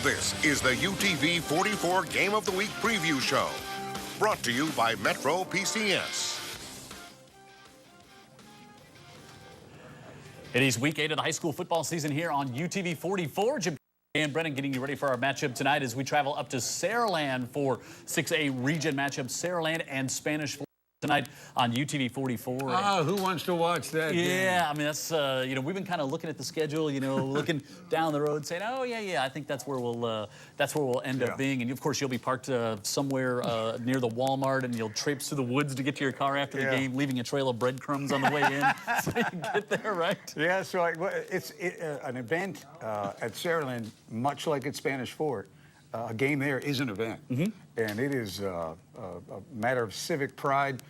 This is the UTV 44 Game of the Week Preview Show, brought to you by Metro PCS. It is week 8 of the high school football season here on UTV 44. Jim and Brennan getting you ready for our matchup tonight as we travel up to Saraland for 6A region matchup. Saraland and Spanish tonight on UTV 44. Oh, who wants to watch that game? Yeah, I mean, that's, you know, we've been kind of looking at the schedule, you know, looking down the road saying, oh, yeah, I think that's where we'll end up being. And, of course, you'll be parked somewhere near the Walmart, and you'll traipse through the woods to get to your car after the game, leaving a trail of breadcrumbs on the way in so you can get there, right? Yeah, so it's an event at Saraland, much like at Spanish Fort. A game there is an event, and it is a matter of civic pride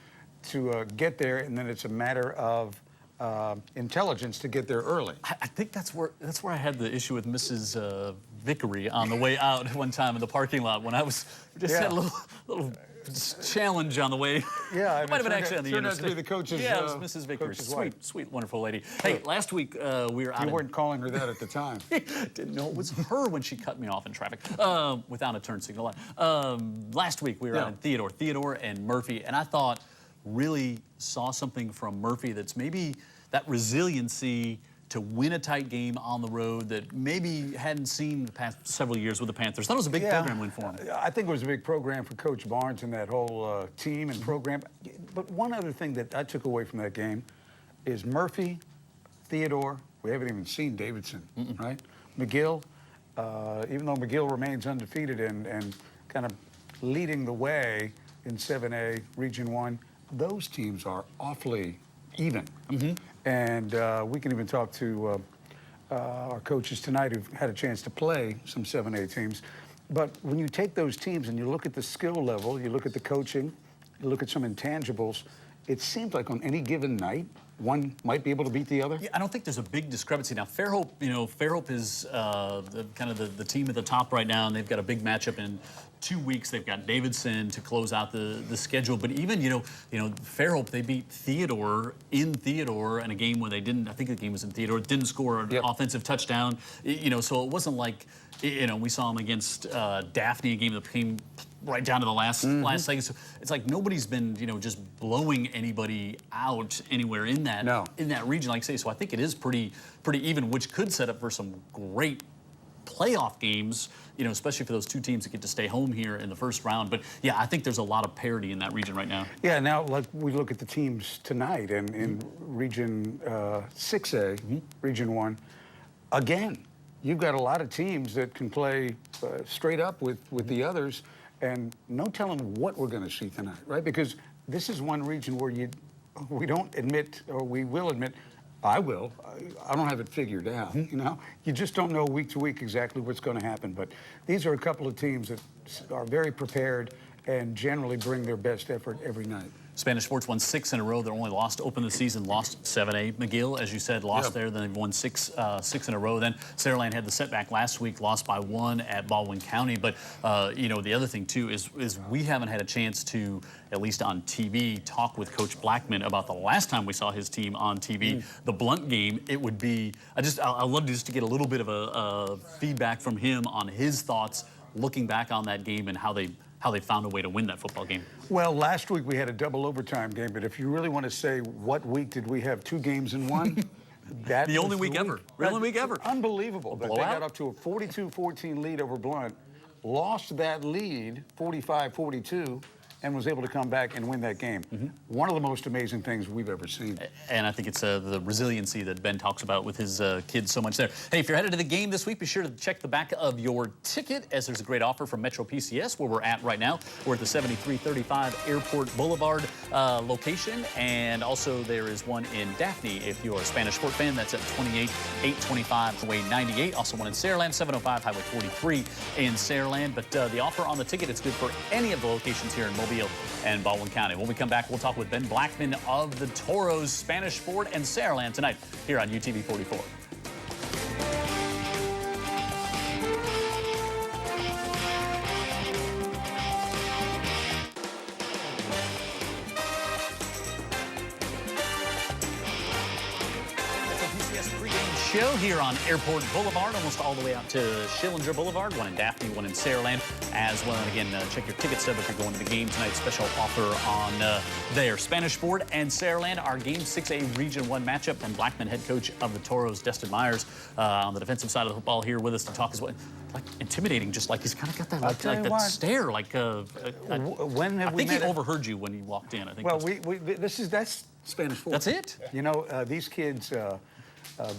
to get there, and then it's a matter of intelligence to get there early. I think that's where I had the issue with Mrs. Vickery on the way out one time in the parking lot when I was had a little challenge on the way. Yeah, it might have been actually on the interstate. To be the coach's, yeah, it was Mrs. Vickery. Sweet, wonderful lady. Hey, last week we were out. You weren't calling her that at the time. Didn't know it was her when she cut me off in traffic without a turn signal. Last week we were out in Theodore and Murphy, and I thought really saw something from Murphy that's maybe that resiliency to win a tight game on the road that maybe hadn't seen the past several years with the Panthers. I thought it was a big program win for him. I think it was a big program for Coach Barnes and that whole team and program. But one other thing that I took away from that game is Murphy, Theodore, we haven't even seen Davidson, right? McGill, even though McGill remains undefeated and kind of leading the way in 7A Region 1, those teams are awfully even. And we can even talk to our coaches tonight who've had a chance to play some 7A teams. But when you take those teams and you look at the skill level, you look at the coaching, you look at some intangibles, it seems like on any given night, one might be able to beat the other? Yeah, I don't think there's a big discrepancy. Now, Fairhope, Fairhope is kind of the team at the top right now, and they've got a big matchup in 2 weeks. They've got Davidson to close out the schedule. But even, Fairhope, they beat Theodore in Theodore in a game where they didn't, I think the game was in Theodore, didn't score an offensive touchdown. So it wasn't like, we saw them against Daphne, a game that came right down to the last second. So it's like nobody's been, just blowing anybody out anywhere in that region, like I say. So I think it is pretty even, which could set up for some great playoff games, especially for those two teams that get to stay home here in the first round. But yeah, I think there's a lot of parity in that region right now. Yeah, now like we look at the teams tonight and in Region 6A, Region 1, again, you've got a lot of teams that can play straight up with the others, and no telling what we're going to see tonight, right? Because this is one region where we don't admit, or we will admit, I don't have it figured out, You just don't know week to week exactly what's going to happen. But these are a couple of teams that are very prepared and generally bring their best effort every night. Spanish Sports won 6 in a row. Their only loss to open the season, lost 7A. McGill, as you said, lost there. Then they've won six in a row. Then Saraland had the setback last week, lost by 1 at Baldwin County. But, the other thing, too, is we haven't had a chance to, at least on TV, talk with Coach Blackman about the last time we saw his team on TV. The Blunt game, it would be, I'd love to get a little bit of a feedback from him on his thoughts looking back on that game and how they found a way to win that football game. Well, last week we had a double overtime game, but if you really want to say what week did we have 2 games in one, that the only week ever. The only week ever. Unbelievable. But they got up to a 42-14 lead over Blunt, lost that lead 45-42, and was able to come back and win that game. One of the most amazing things we've ever seen. And I think it's the resiliency that Ben talks about with his kids so much there. Hey, if you're headed to the game this week, be sure to check the back of your ticket, as there's a great offer from Metro PCS where we're at right now. We're at the 7335 Airport Boulevard location, and also there is one in Daphne if you're a Spanish Sport fan. That's at 28825 Highway 98. Also one in Saraland, 705 Highway 43 in Saraland. But the offer on the ticket, it's good for any of the locations here in Mobile and Baldwin County. When we come back, we'll talk with Ben Blackman of the Toros, Spanish Fort, and Saraland tonight here on UTV 44. show here on Airport Boulevard, almost all the way out to Schillinger Boulevard, one in Daphne, one in Saraland as well. And again, check your ticket stub if you're going to the game tonight. Special offer on there. Spanish Fort and Saraland, our Game 6A Region 1 matchup. And Blackman head coach of the Toros, Destin Myers, on the defensive side of the football here with us to talk as well. Like intimidating, just like he's kind of got that, like that stare. Like when have I think he overheard you when he walked in. I think. Well, that's Spanish Fort. That's it. You know, these kids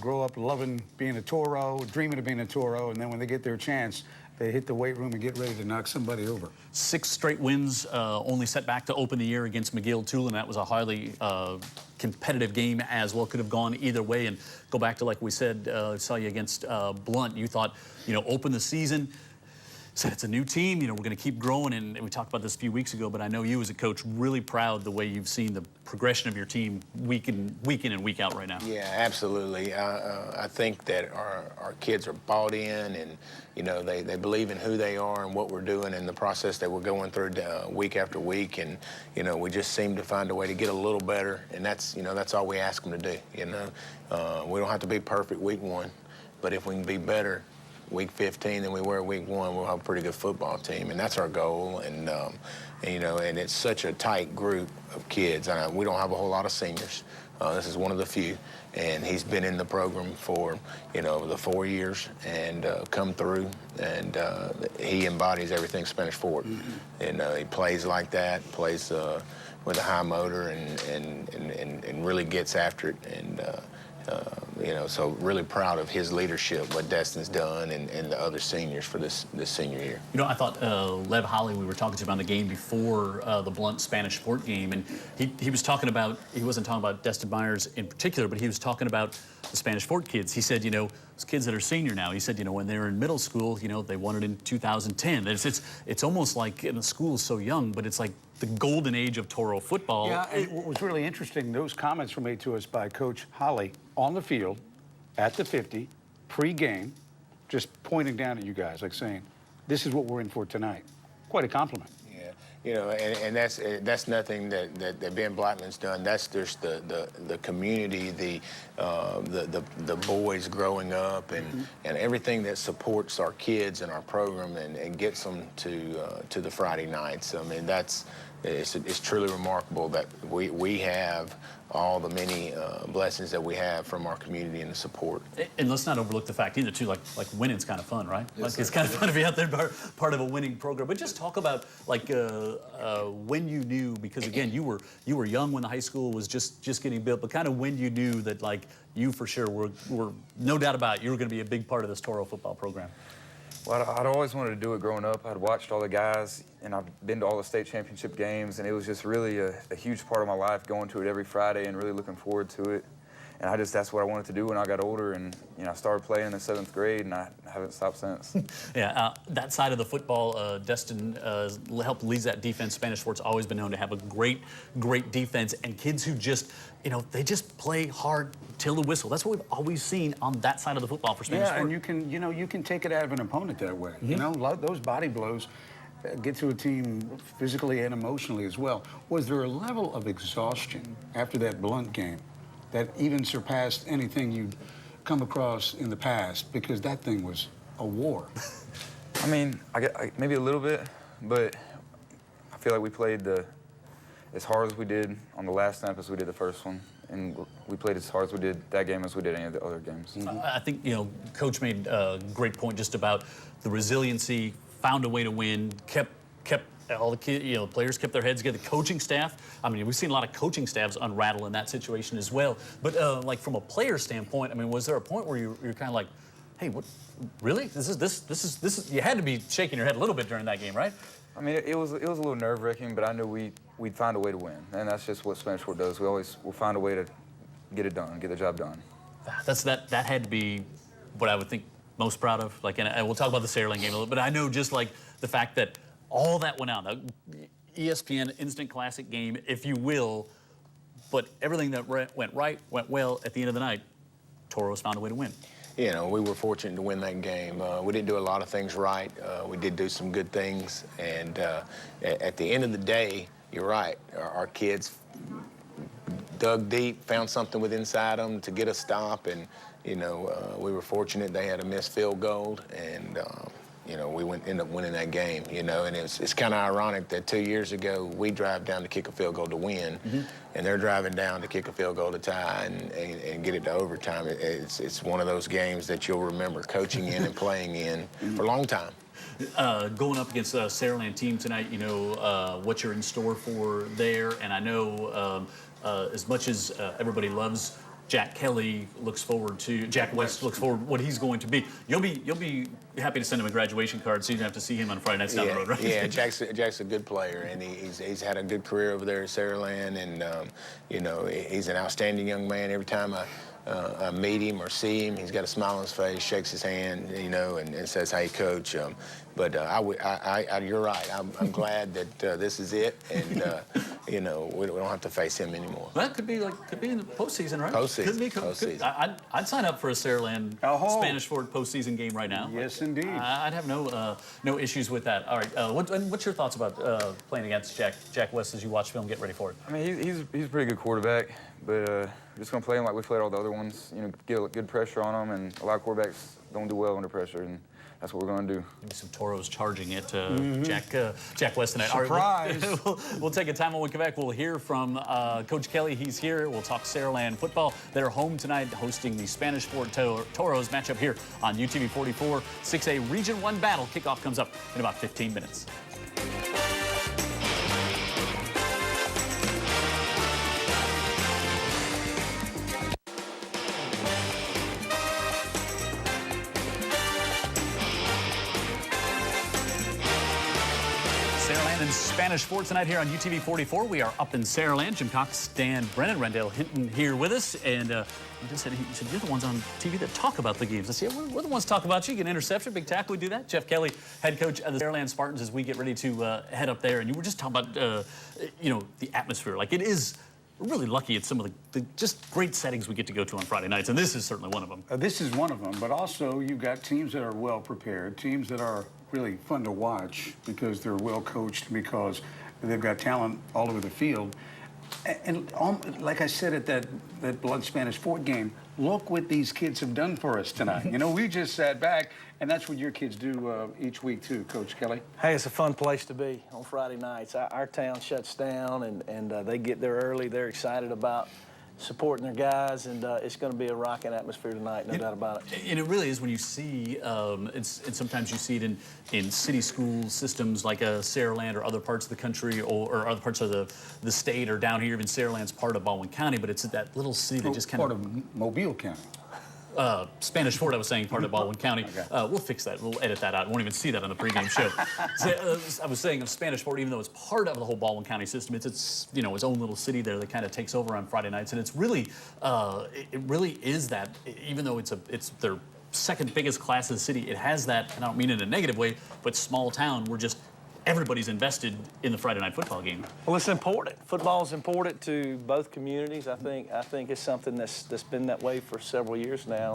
grow up loving being a Toro, dreaming of being a Toro, and then when they get their chance, they hit the weight room and get ready to knock somebody over. 6 straight wins, only set back to open the year against McGill-Tulane. That was a highly competitive game as well. Could have gone either way. And go back to, like we said, saw you against Blunt. You thought, you know, open the season. Said it's a new team, you know, we're going to keep growing, and we talked about this a few weeks ago, but I know you as a coach really proud the way you've seen the progression of your team week in and week out right now. Yeah, absolutely. I think that our kids are bought in, and, you know, they believe in who they are and what we're doing and the process that we're going through week after week, and, you know, we just seem to find a way to get a little better, and that's, you know, that's all we ask them to do, you know. We don't have to be perfect week 1, but if we can be better week 15 than we were week 1, we'll have a pretty good football team, and that's our goal. And you know, and it's such a tight group of kids. We don't have a whole lot of seniors. This is one of the few, and he's been in the program for, you know, the 4 years and come through, and he embodies everything Spanish Fort. And he plays like that, plays with a high motor, and really gets after it. And you know, so really proud of his leadership, what Destin's done, and the other seniors for this senior year. You know, I thought Lev Holly, we were talking to him on the game before the Blunt Spanish Fort game, and he was talking about, he wasn't talking about Destin Myers in particular, but he was talking about the Spanish Fort kids. He said, you know, those kids that are senior now, he said, you know, when they were in middle school, you know, they won it in 2010. It's almost like, and the school is so young, but it's like the golden age of Toro football. Yeah, and what was really interesting, those comments were made to us by Coach Holly on the field, at the 50, pre-game, just pointing down at you guys, like saying, this is what we're in for tonight. Quite a compliment. Yeah, you know, and that's nothing that Ben Blackman's done. That's just the community, the boys growing up, and everything that supports our kids and our program and gets them to the Friday nights. I mean, it's truly remarkable that we have all the many blessings that we have from our community and the support. And let's not overlook the fact either, too, like winning's kind of fun, right? Yes, like it's kind of fun to be out there part of a winning program. But just talk about like when you knew, because again, you were young when the high school was just getting built, but kind of when you knew that like you for sure were no doubt about it, you were going to be a big part of this Toro football program. Well, I'd always wanted to do it growing up. I'd watched all the guys, and I've been to all the state championship games, and it was just really a huge part of my life, going to it every Friday and really looking forward to it. And that's what I wanted to do when I got older, and, you know, I started playing in the 7th grade, and I haven't stopped since. Yeah, that side of the football, Destin helped lead that defense. Spanish Fort's always been known to have a great defense, and kids who just, you know, they just play hard till the whistle. That's what we've always seen on that side of the football for Spanish Fort. Yeah, and you can take it out of an opponent that way. You know, those body blows get to a team physically and emotionally as well. Was there a level of exhaustion after that Blunt game that even surpassed anything you'd come across in the past? Because that thing was a war. I mean, I maybe a little bit, but I feel like we played as hard as we did on the last snap as we did the first one. And we played as hard as we did that game as we did any of the other games. I think, you know, Coach made a great point just about the resiliency, found a way to win, kept all the kids, you know, players kept their heads together. The coaching staff, I mean, we've seen a lot of coaching staffs unrattle in that situation as well. But like from a player standpoint, I mean, was there a point where you're kind of like, hey, what, really? This is, you had to be shaking your head a little bit during that game, right? I mean, it was a little nerve-wracking, but I knew we'd find a way to win, and that's just what Spanish Fort does. We'll find a way to get it done, get the job done. That had to be what I would think most proud of. Like, and we'll talk about the Saraland game a little, but I know just like the fact that all that went out, the ESPN Instant Classic game, if you will, but everything that went right, went well at the end of the night, Toros found a way to win. You know, we were fortunate to win that game. We didn't do a lot of things right. We did do some good things. And at the end of the day, you're right. Our kids dug deep, found something within inside them to get a stop. And, you know, we were fortunate they had a missed field goal, and you know, we ended up winning that game, you know, and it's kind of ironic that 2 years ago we drive down to kick a field goal to win, and they're driving down to kick a field goal to tie and get it to overtime. It's one of those games that you'll remember coaching in and playing in for a long time. Going up against a Saraland team tonight, you know what you're in store for there, and I know as much as everybody loves Jack Kelly, Jack West looks forward what he's going to be. You'll be happy to send him a graduation card, so you don't have to see him on Friday nights down the road, right? Yeah, Jack's a good player, and he's had a good career over there at Saraland, and you know, he's an outstanding young man. Every time I meet him or see him, he's got a smile on his face, shakes his hand, you know, and says, "Hey, Coach." But you're right. I'm glad that this is it, and you know, we don't have to face him anymore. Well, that could be in the postseason, right? Postseason. Postseason. I'd sign up for a Saraland Spanish Fort postseason game right now. Yes, indeed. I'd have no issues with that. All right. What's your thoughts about playing against Jack West as you watch film, get ready for it? I mean, he's a pretty good quarterback, but we're just going to play him like we played all the other ones. You know, get good pressure on him, and a lot of quarterbacks don't do well under pressure, and that's what we're going to do. Maybe some Toros charging at Jack West tonight. Surprise! All right, we'll take a time when we come back. We'll hear from Coach Kelly. He's here. We'll talk Saraland football. They're home tonight hosting the Spanish Fort Toros matchup here on UTV 44. 6A Region 1 battle. Kickoff comes up in about 15 minutes. Saraland and Spanish Fort tonight here on UTV 44. We are up in Saraland. Jim Cox, Dan Brennan, Rendell Hinton here with us. And he said, you're the ones on TV that talk about the games. I said, yeah, we're the ones that talk about you. You get an interception, big tackle, we do that. Jeff Kelly, head coach of the Saraland Spartans, as we get ready to head up there. And you were just talking about, you know, the atmosphere. Like, it is... We're really lucky at some of the just great settings we get to go to on Friday nights, and this is certainly one of them. This is one of them, but also you've got teams that are well prepared, teams that are really fun to watch because they're well coached, because they've got talent all over the field. And like I said at that Blood Spanish Fort game, look what these kids have done for us tonight. You know, we just sat back, and that's what your kids do each week too, Coach Kelly. Hey, it's a fun place to be on Friday nights. Our town shuts down, and they get there early. They're excited about supporting their guys, and it's going to be a rocking atmosphere tonight, no doubt about it. And it really is when you see, and sometimes you see it in city school systems like Saraland or other parts of the country or other parts of the state, or down here, even Saraland's part of Baldwin County, but it's that little city that just kind part of Mobile County. Spanish Fort, I was saying, part of Baldwin County. Okay. We'll fix that. We'll edit that out. I won't even see that on the pregame show. I was saying of Spanish Fort, even though it's part of the whole Baldwin County system, it's you know, its own little city there that kind of takes over on Friday nights, and it's really it really is that, even though it's their second biggest class in the city, it has that, and I don't mean it in a negative way, but small town where just everybody's invested in the Friday night football game. Well, it's important. Football is important to both communities. I think it's something that's been that way for several years now,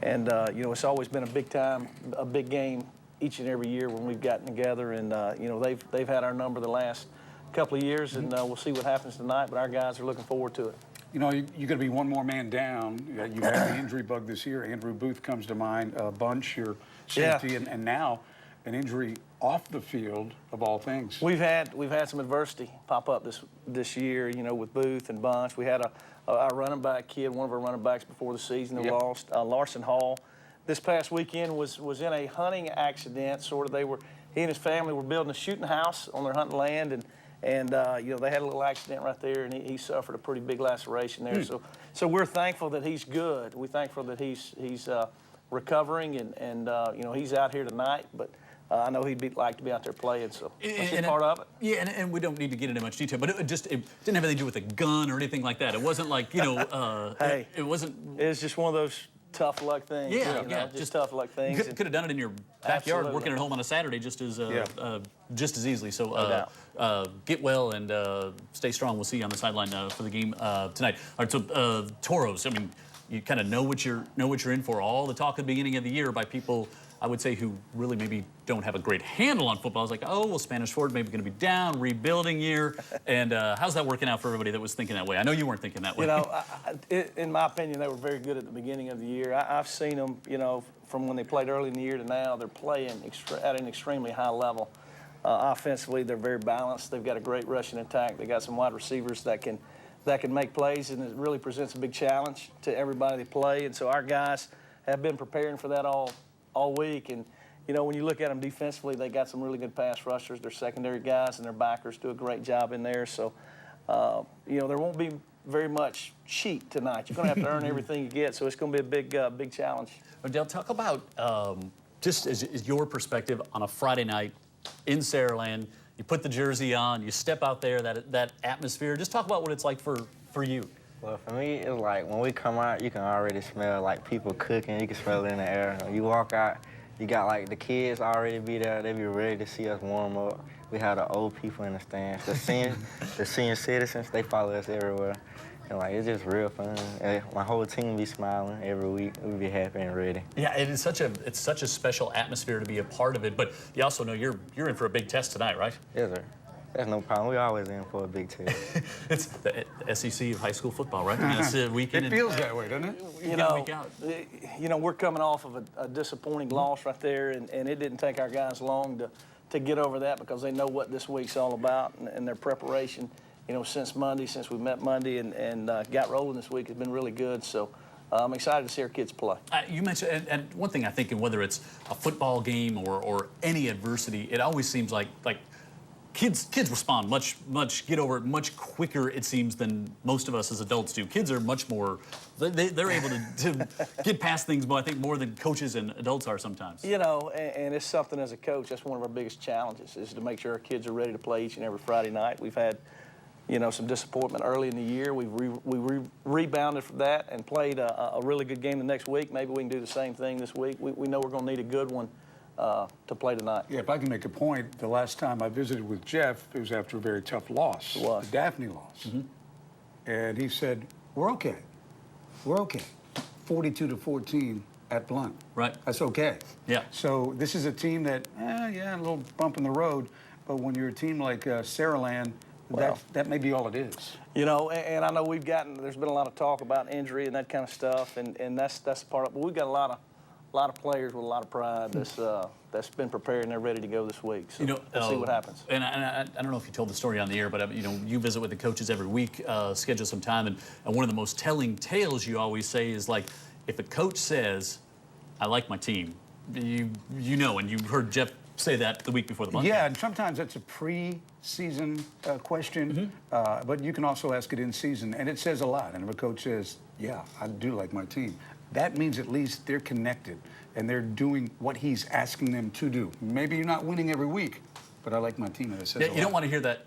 and you know, it's always been a big game each and every year when we've gotten together, and you know, they've had our number the last couple of years, and we'll see what happens tonight. But our guys are looking forward to it. You know, you're going to be one more man down. You had the injury bug this year. Andrew Booth comes to mind. Bunch, your safety, and now an injury off the field, of all things. We've had some adversity pop up this year, you know, with Booth and Bunch. We had a running back kid, one of our running backs before the season, who lost, Larson Hall. This past weekend was in a hunting accident. He and his family were building a shooting house on their hunting land, and you know, they had a little accident right there, and he suffered a pretty big laceration there. So we're thankful that he's good. We're thankful that he's recovering, and you know, he's out here tonight, but I know he'd like to be out there playing, so that's part of it. Yeah, and we don't need to get into much detail, but it didn't have anything to do with a gun or anything like that. It wasn't like, you know, hey, it wasn't. It was just one of those tough luck things. Yeah, you know, just tough luck things. You could have done it in your backyard, working at home on a Saturday, just as easily. So get well and stay strong. We'll see you on the sideline for the game tonight. All right, so Toros. I mean, you kind of know what you're in for. All the talk at the beginning of the year by people I would say, who really maybe don't have a great handle on football. It's like, oh, well, Spanish Fort maybe going to be down, rebuilding year. And how's that working out for everybody that was thinking that way? I know you weren't thinking that way. You know, in my opinion, they were very good at the beginning of the year. I've seen them, you know, from when they played early in the year to now, they're playing at an extremely high level. Offensively, they're very balanced. They've got a great rushing attack. They got some wide receivers that can make plays, and it really presents a big challenge to everybody they play. And so our guys have been preparing for that all week. And you know, when you look at them defensively, they got some really good pass rushers. Their secondary guys and their backers do a great job in there. So, you know, there won't be very much cheat tonight. You're going to have to earn everything you get. So it's going to be a big challenge. Odell, talk about just as your perspective on a Friday night in Saraland. You put the jersey on, you step out there, that atmosphere. Just talk about what it's like for you. Well, for me, it's like when we come out, you can already smell like people cooking. You can smell it in the air. When you walk out, you got like the kids already be there. They be ready to see us warm up. We have the old people in the stands. The senior citizens, they follow us everywhere. And like, it's just real fun. And my whole team be smiling every week. We be happy and ready. Yeah, it's such a special atmosphere to be a part of it. But you also know you're in for a big test tonight, right? Yes, sir. That's no problem. We always in for a big test. It's the SEC of high school football, right? It's a weekend. It feels that way, doesn't it? You know, we're coming off of a disappointing loss right there, and it didn't take our guys long to get over that because they know what this week's all about, and their preparation, you know, since we met Monday and got rolling this week has been really good. So I'm excited to see our kids play. You mentioned, and one thing I think, and whether it's a football game or any adversity, it always seems like kids respond get over it much quicker, it seems, than most of us as adults do. Kids are much more, they're able to get past things, but I think more than coaches and adults are sometimes. You know, and it's something as a coach, that's one of our biggest challenges, is to make sure our kids are ready to play each and every Friday night. We've had, you know, some disappointment early in the year. We rebounded from that and played a really good game the next week. Maybe we can do the same thing this week. We know we're going to need a good one to play tonight. Yeah, if I can make a point, the last time I visited with Jeff, it was after a very tough loss, the Daphne loss. And he said, we're okay. We're okay. 42-14 at Blunt. Right. That's okay. Yeah. So this is a team that, yeah, a little bump in the road, but when you're a team like Saraland, that may be all it is. You know, and I know there's been a lot of talk about injury and that kind of stuff, and that's the part of it. But we've got a lot of players with a lot of pride that's been prepared and they're ready to go this week. So we'll see what happens. And I don't know if you told the story on the air, but you know, you visit with the coaches every week, schedule some time, and one of the most telling tales you always say is like, if a coach says, "I like my team," you know, and you heard Jeff say that the week before the month. Yeah, and sometimes that's a pre-season question, but you can also ask it in season, and it says a lot. And if a coach says, "Yeah, I do like my team," that means at least they're connected and they're doing what he's asking them to do. Maybe you're not winning every week, but I like my team, and it says a lot. You don't want to hear that.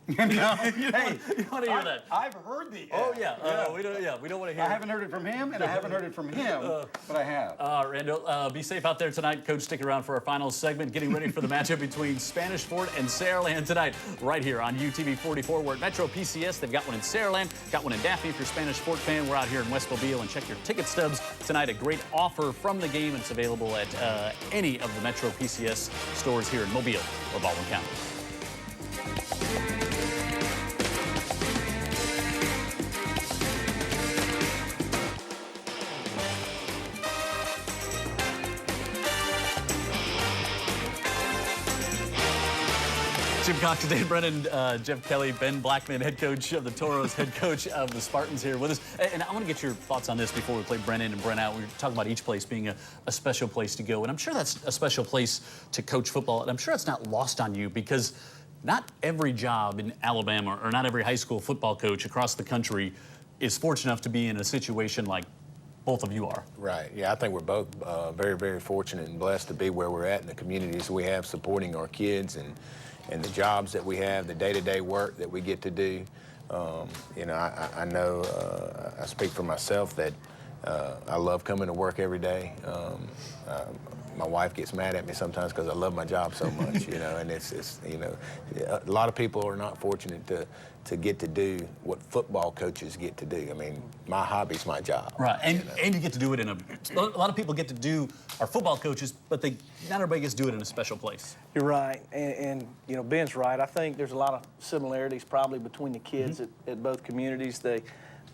No. You don't want to hear that. I've heard the. Oh yeah. We don't want to hear. I haven't heard it from him, and I haven't heard it from him, but I have. Randall, be safe out there tonight. Coach, stick around for our final segment, getting ready for the matchup between Spanish Fort and Saraland tonight, right here on UTV 44. We're at Metro PCS. They've got one in Saraland, got one in Daphne. If you're a Spanish Fort fan, we're out here in West Mobile, and check your ticket stubs tonight. A great offer from the game. It's available at any of the Metro PCS stores here in Mobile or Baldwin County. Jim Cox, Dave Brennan, Jeff Kelly, Ben Blackman, head coach of the Toros, head coach of the Spartans here with us. And I want to get your thoughts on this before we play Brennan and Brent out. We were talking about each place being a special place to go. And I'm sure that's a special place to coach football. And I'm sure it's not lost on you because not every job in Alabama or not every high school football coach across the country is fortunate enough to be in a situation like both of you are. Right. Yeah, I think we're both very, very fortunate and blessed to be where we're at in the communities we have supporting our kids and the jobs that we have, the day-to-day work that we get to do. You know, I know, I speak for myself that I love coming to work every day. my wife gets mad at me sometimes because I love my job so much, you know, and it's you know, a lot of people are not fortunate to get to do what football coaches get to do. I mean, my hobby's my job. Right, and you get to do it in a lot of people get to do, are football coaches, but not everybody gets to do it in a special place. You're right, and you know, Ben's right. I think there's a lot of similarities probably between the kids at both communities. They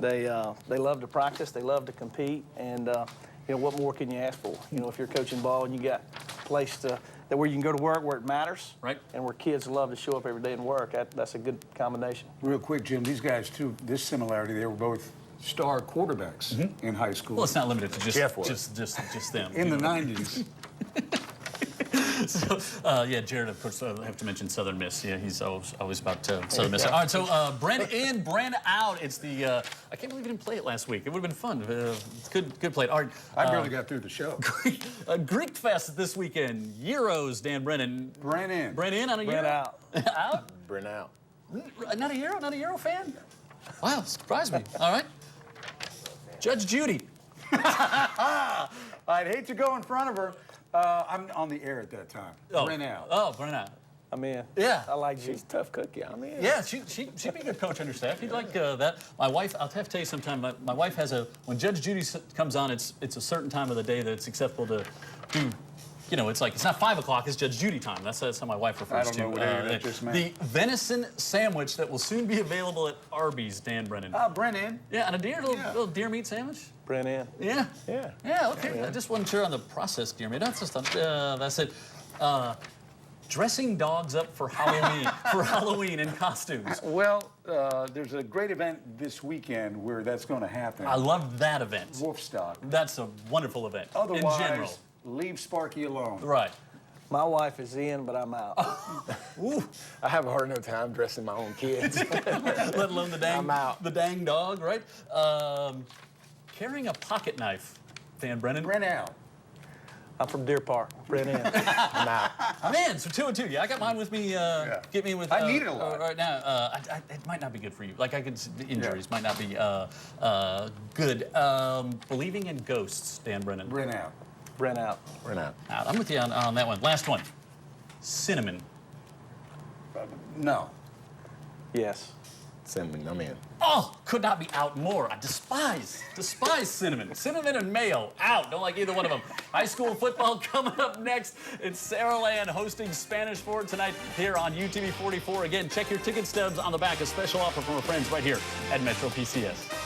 love to practice, they love to compete, and you know, what more can you ask for? You know, if you're coaching ball and you got a place where you can go to work where it matters, right, and where kids love to show up every day and work, that's a good combination. Real quick, Jim, these guys too, this similarity, they were both star quarterbacks in high school. Well, it's not limited to just them. In the 90s. So, yeah, Jared, of course, I have to mention Southern Miss. Yeah, he's always about Southern Miss. All right, so Brent in, Brent out. It's the, I can't believe you didn't play it last week. It would have been fun. Good play. All right. I barely got through the show. Greek Fest this weekend. Euros, Dan Brennan. Brent in. Brent in on a Brent Euro? out. Out? Brent out. Not a Euro? Not a Euro fan? Wow, surprised me. All right. Judge Judy. I'd hate to go in front of her. I'm on the air at that time. Oh. Brent out. Oh, Brent out. I'm in. Yeah. I like you. She's a tough cookie. I'm in. Yeah, she'd be a good coach on your staff. You'd like that. My wife, I'll have to tell you sometime, my wife has when Judge Judy comes on, it's a certain time of the day that it's acceptable to do, you know, it's not 5 o'clock, it's Judge Judy time. That's how my wife refers to. I don't know what any of that just meant. The venison sandwich that will soon be available at Arby's, Dan Brennan. Brent in. Yeah, and a little deer meat sandwich. Brent in. Yeah. Yeah. Yeah, okay. I just wasn't sure on the processed deer meat. That's it. Dressing dogs up for Halloween in costumes. Well, there's a great event this weekend where that's going to happen. I love that event. Wolfstock. That's a wonderful event. Otherwise, in general. leave Sparky alone. Right. My wife is in, but I'm out. I have a hard enough time dressing my own kids. Let alone I'm out. the dang dog, right? Carrying a pocket knife, Dan Brennan. Brent out. I'm from Deer Park. Brent in. I'm out. I'm in, so 2 and 2. Yeah, I got mine with me. Get me with. I need it a lot. Right now. It might not be good for you. Like the injuries might not be good. Believing in ghosts, Dan Brennan. Brent out. Brent out. Brent out. Out. I'm with you on that one. Last one. Cinnamon. No. Yes. Cinnamon, I'm in. Oh, could not be out more. I despise cinnamon. Cinnamon and mayo, out. Don't like either one of them. High school football coming up next. It's Saraland hosting Spanish Ford tonight here on UTV 44. Again, check your ticket stubs on the back. A special offer from our friends right here at Metro PCS.